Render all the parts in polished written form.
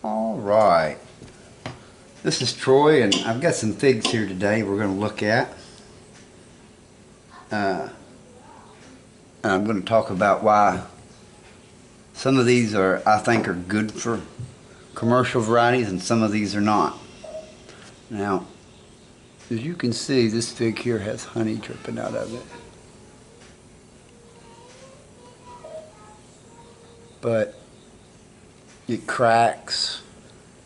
All right, this is Troy, and I've got some figs here today we're going to look at. And I'm going to talk about why some of these I think are good for commercial varieties and some of these are not. Now, as you can see, this fig here has honey dripping out of it. But it cracks,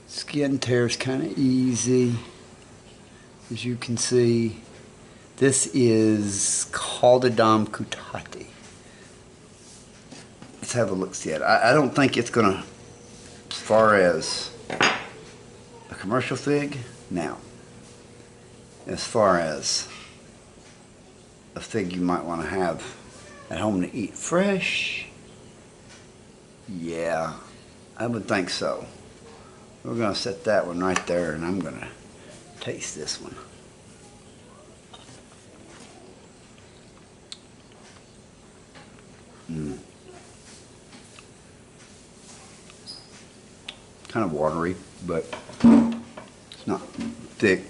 skin tears kind of easy. As you can see, this is Caldium cutati. Let's have a look see it. I don't think it's gonna, as far as a commercial fig, now, as far as a fig you might want to have at home to eat fresh, yeah, I would think so. We're going to set that one right there, and I'm going to taste this one. Kind of watery, but it's not thick.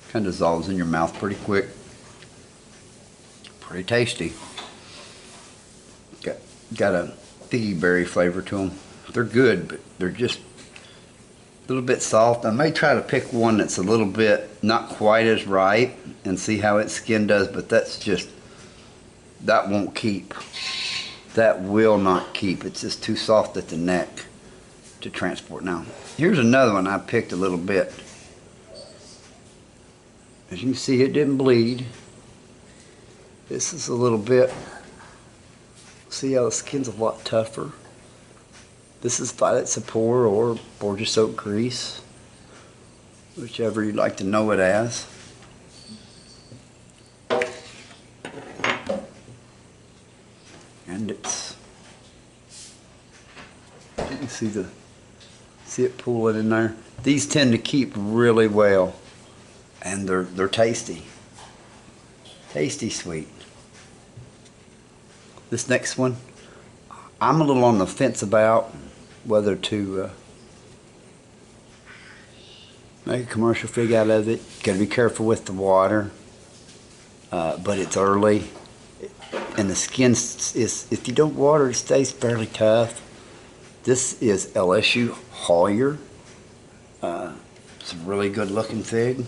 Kind of dissolves in your mouth pretty quick. Pretty tasty. Got a figgy berry flavor to them. They're good, but they're just a little bit soft. I may try to pick one that's a little bit not quite as ripe and see how its skin does, but that won't keep. That will not keep. It's just too soft at the neck to transport. Now, here's another one I picked a little bit. As you can see, it didn't bleed. This is a little bit, see how the skin's a lot tougher. This is Violet Sapor or Borgia Soap Grease, whichever you'd like to know it as. And it's, you can see it pooling in there. These tend to keep really well, and they're tasty. Tasty sweet. This next one, I'm a little on the fence about whether to make a commercial fig out of it. Gotta be careful with the water, but it's early, and the skin is, if you don't water, it stays fairly tough. This is LSU Hawyer. It's a really good looking fig.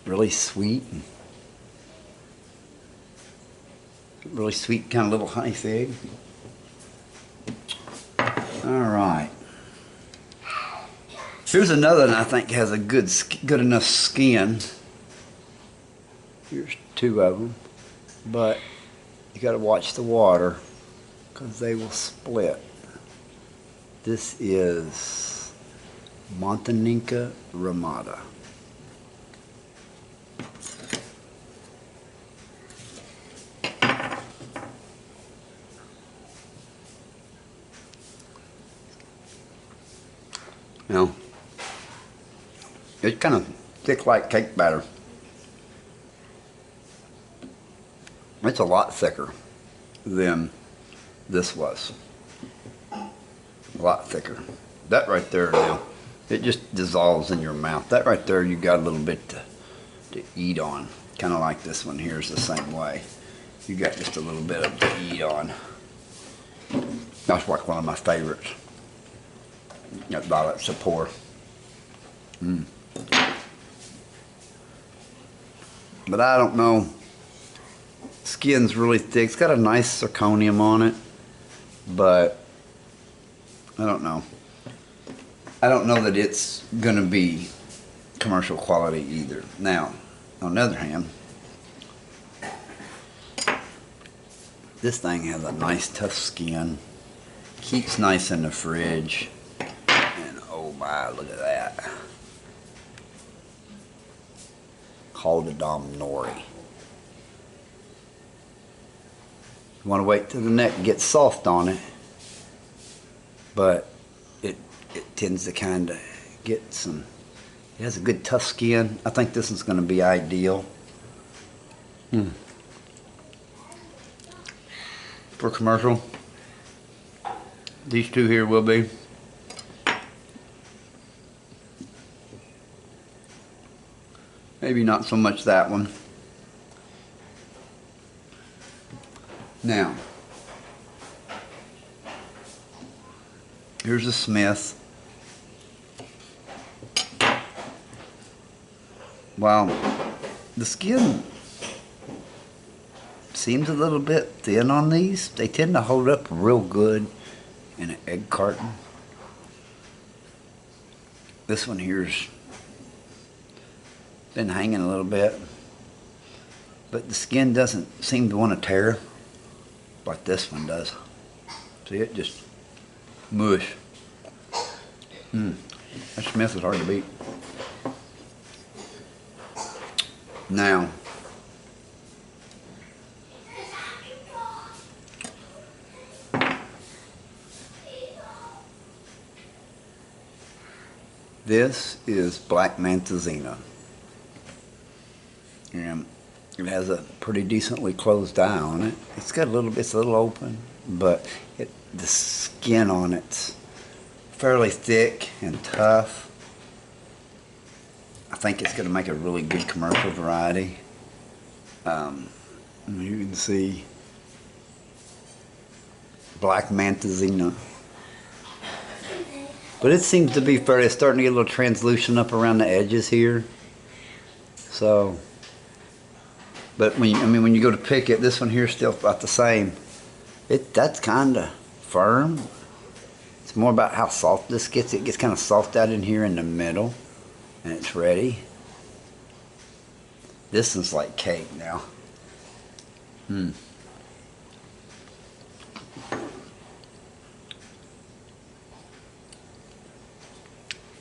Really sweet. Really sweet kind of little honey fig. Alright. Here's another one I think has a good enough skin. Here's two of them. But you got to watch the water because they will split. This is Montaninca ramata. Now, it's kind of thick like cake batter. It's a lot thicker than this was. A lot thicker. That right there now, it just dissolves in your mouth. That right there, you got a little bit to eat on. Kind of like this one here is the same way. You got just a little bit of to eat on. That's like one of my favorites. That Violet Sapor. But I don't know. Skin's really thick. It's got a nice zirconium on it, but I don't know. I don't know that it's going to be commercial quality either. Now, on the other hand, this thing has a nice tough skin. Keeps nice in the fridge. Oh my, look at that. Caldium nori. You want to wait till the neck gets soft on it, but it tends to kind of get some, it has a good tough skin. I think this is going to be ideal. For commercial. These two here will be. Maybe not so much that one. Now, here's a Smith. Wow, the skin seems a little bit thin on these. They tend to hold up real good in an egg carton. This one here's been hanging a little bit, but the skin doesn't seem to want to tear like this one does. See, it just mush. That Smith is hard to beat. Now, this is Black Mantazina, and it has a pretty decently closed eye on it. It's got it's a little open, but the skin on it's fairly thick and tough. I think it's going to make a really good commercial variety. You can see Black Mantazina. But it seems to be fairly, it's starting to get a little translucent up around the edges here. So, but when you go to pick it, this one here is still about the same. That's kind of firm. It's more about how soft this gets. It gets kind of soft out in here in the middle, and it's ready. This is like cake now.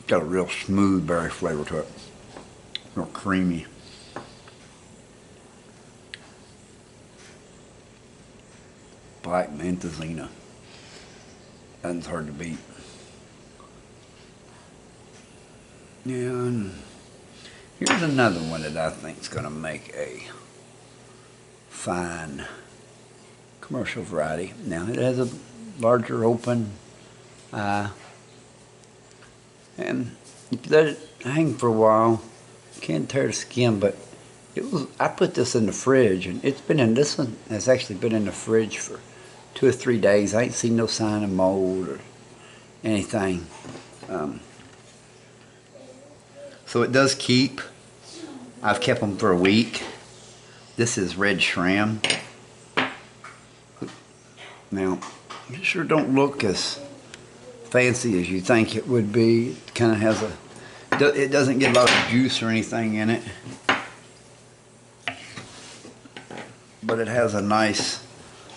Got a real smooth berry flavor to it. Real creamy. Black Mantazina. That's hard to beat. And here's another one that I think is going to make a fine commercial variety. Now it has a larger open eye, and if you let it hang for a while, you can't tear the skin. But I put this in the fridge, and this one has actually been in the fridge for 2 or 3 days. I ain't seen no sign of mold or anything. So it does keep. I've kept them for a week. This is red shrimp. Now, it sure don't look as fancy as you think it would be. It kind of has it doesn't get a lot of juice or anything in it. But it has a nice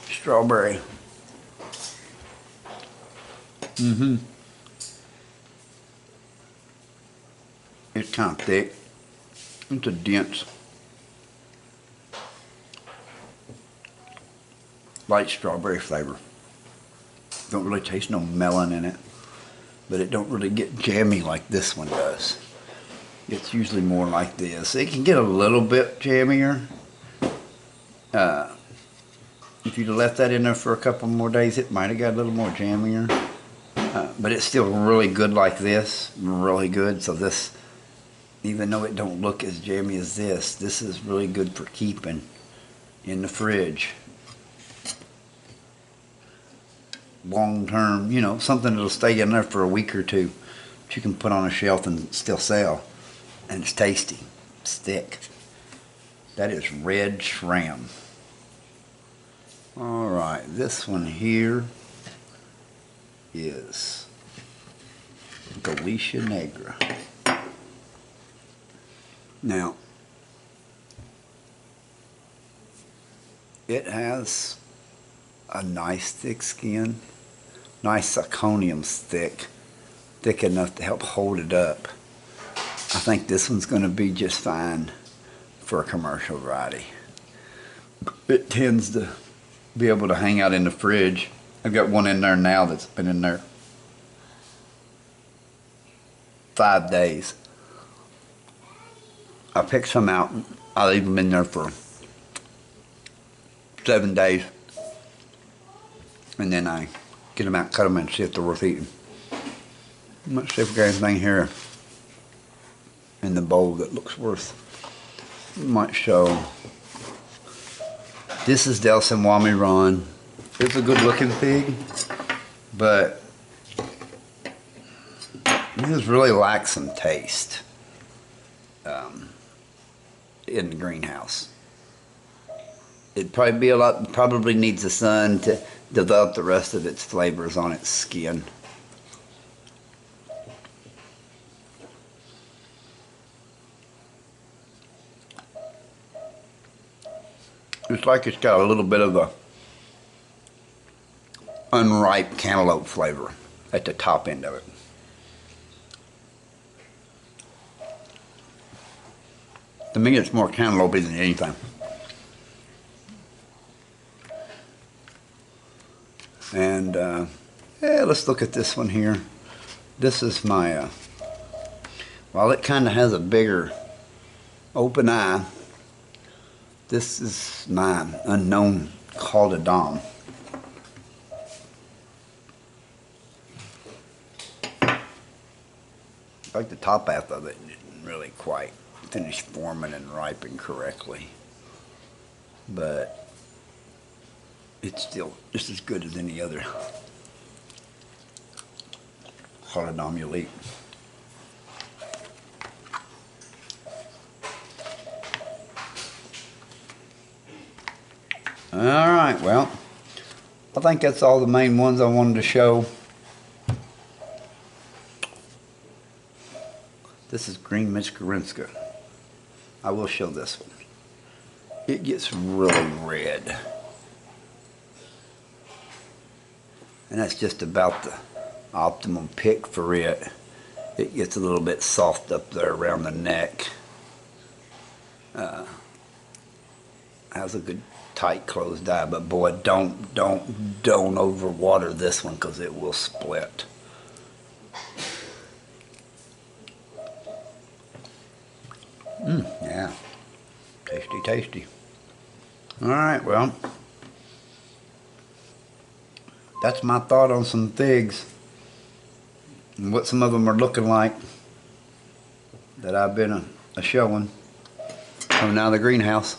strawberry. It's kind of thick. It's a dense, light strawberry flavor. Don't really taste no melon in it, but it don't really get jammy like this one does. It's usually more like this. It can get a little bit jammier. If you'd have left that in there for a couple more days, it might have got a little more jammier. But it's still really good like this, really good. So this, even though it don't look as jammy as this is really good for keeping in the fridge. Long term, something that'll stay in there for a week or two that you can put on a shelf and still sell. And it's tasty. It's thick. That is red shrimp. Alright, this one here is Galicia Negra. Now, it has a nice thick skin. Nice zirconium's thick enough to help hold it up. I think this one's going to be just fine for a commercial variety. It tends to be able to hang out in the fridge. I've got one in there now that's been in there 5 days. I picked some out. I leave them in there for 7 days. And then I get them out, cut them, and see if they're worth eating. Let's see if we got anything here in the bowl that looks worth. Might show. This is Del Wami Ron. It's a good looking pig, but it just really lacks some taste in the greenhouse. It'd probably be probably needs the sun to develop the rest of its flavors on its skin. It's like it's got a little bit of a unripe cantaloupe flavor at the top end of it. To me, it's more cantaloupe than anything. And yeah, let's look at this one here. This is my, while it kind of has a bigger open eye, this is my unknown Call to Dom. Like the top half of it didn't really quite finish forming and ripen correctly, but it's still just as good as any other Call to Dom you'll eat. Alright, well, I think that's all the main ones I wanted to show. This is Green Michkarinska. I will show this one. It gets really red. And that's just about the optimum pick for it. It gets a little bit soft up there around the neck. Has a good tight closed eye, but boy, don't overwater this one because it will split. Yeah, tasty, tasty. All right, well, that's my thought on some figs and what some of them are looking like that I've been a showing coming out of the greenhouse.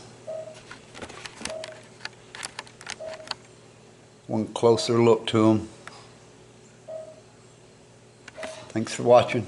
One closer look to them. Thanks for watching.